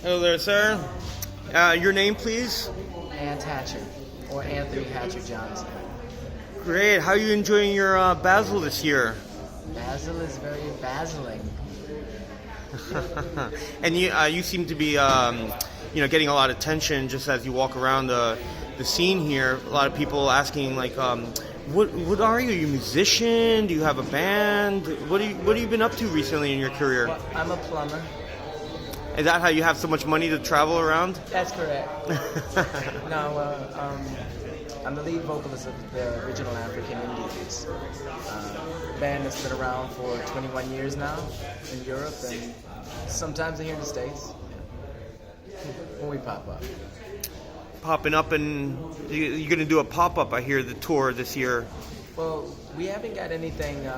Hello there, sir. Your name, please? Ant Hatcher, or Anthony Hatcher Johnson. Great. How are you enjoying your Basel this year? Basil is very basiling. And you seem to be, getting a lot of attention just as you walk around the scene here. A lot of people asking, like, what are you? Are you a musician? Do you have a band? What have you been up to recently in your career? Well, I'm a plumber. Is that how you have so much money to travel around? That's correct. I'm the lead vocalist of the original African Indianz, band that's been around for 21 years now in Europe and sometimes here in the States when we pop up. Popping up, and you're going to do a pop-up, I hear, the tour this year. Well, we haven't got anything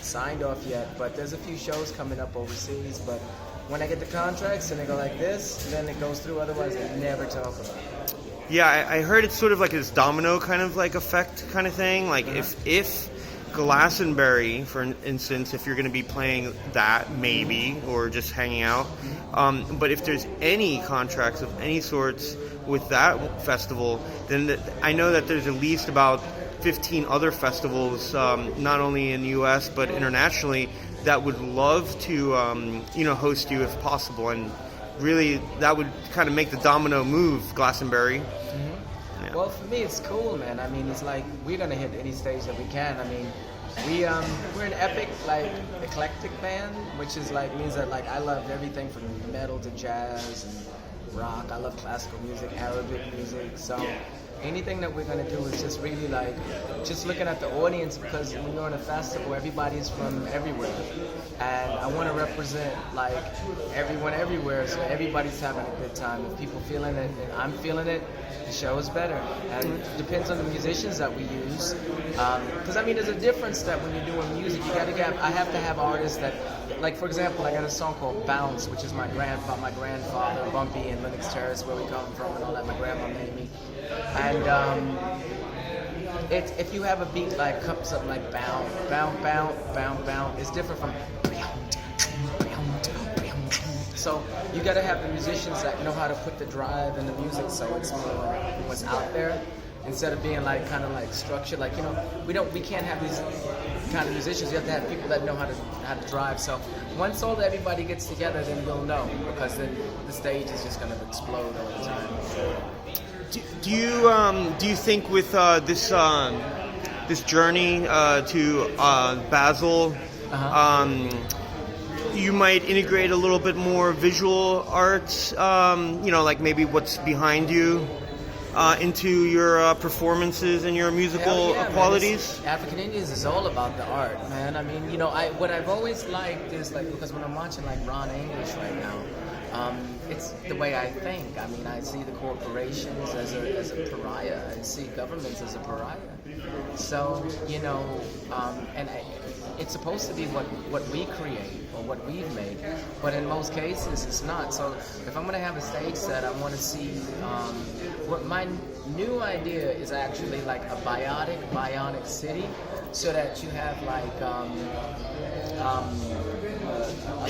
signed off yet, but there's a few shows coming up overseas, but when I get the contracts and they go like this, then it goes through, otherwise they never talk about it. Yeah, I heard it's sort of like this domino kind of like effect kind of thing. Like if Glastonbury, for instance, if you're going to be playing that, maybe, or just hanging out, but if there's any contracts of any sorts with that festival, then I know that there's at least about 15 other festivals, not only in the U.S. but internationally, that would love to, host you if possible, and really that would kind of make the domino move, Glastonbury. Mm-hmm. Yeah. Well, for me, it's cool, man. I mean, it's like we're gonna hit any stage that we can. I mean, we're an epic, like, eclectic band, which is like means that like I love everything from metal to jazz and rock. I love classical music, Arabic music, so. Anything that we're going to do is just really like just looking at the audience, because when you're on a festival, everybody's from everywhere, and I want to represent like everyone everywhere, so everybody's having a good time. If people feeling it and I'm feeling it, the show is better. And it depends on the musicians that we use, because I mean there's a difference that when you're doing music, I have to have artists that, like, for example, I got a song called Bounce, which is my grandfather Bumpy in Lennox Terrace, where we come from and all that. My grandma made me. And if you have a beat like something like bounce, bounce, bounce, bounce, bounce, it's different from. So you got to have the musicians that know how to put the drive in the music, so it's more what's out there, instead of being like kind of like structured. Like, we can't have these kind of musicians. You have to have people that know how to drive. So once everybody gets together, then we'll know, because then the stage is just going to explode all the time. Do you think with this journey to Basel, you might integrate a little bit more visual art, like maybe what's behind you, into your performances and your musical qualities? Man, African Indianz is all about the art, man. I mean, what I've always liked is, like, because when I'm watching like Ron English right now, it's the way I think. I mean, I see the corporations as a pariah. I see governments as a pariah. So, it's supposed to be what we create or what we've made, but in most cases it's not. So if I'm going to have a stage set, I want to see what my new idea is actually like a bionic city, so that you have like a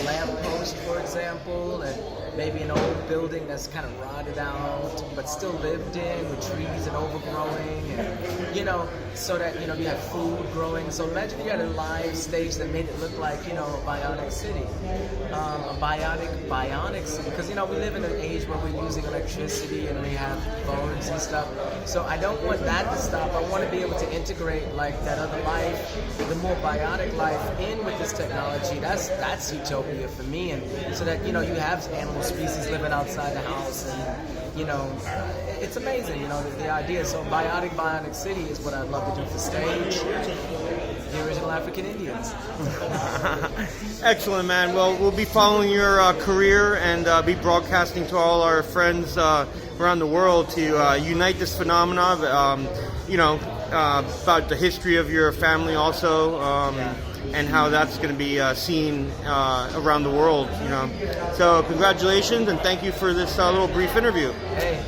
lamppost, for example, and maybe an old building that's kind of rotted out but still lived in, with trees and overgrowing, and so that you have food growing. So imagine you had a live stage that made it look like a bionic city, a bionic city, because we live in an age where we're using electricity and we have phones and stuff. So I don't want that to stop. I want to be able to integrate like that other life, the more bionic life, in with this technology. That's utopia for me, and so that you have animal species living outside the house, and it's amazing, the idea. So bionic city is what I'd love to do for stage. The original African Indianz. Excellent, man. Well, we'll be following your career and be broadcasting to all our friends around the world to unite this phenomenon. About the history of your family also, and how that's going to be seen around the world. So congratulations, and thank you for this little brief interview. Hey.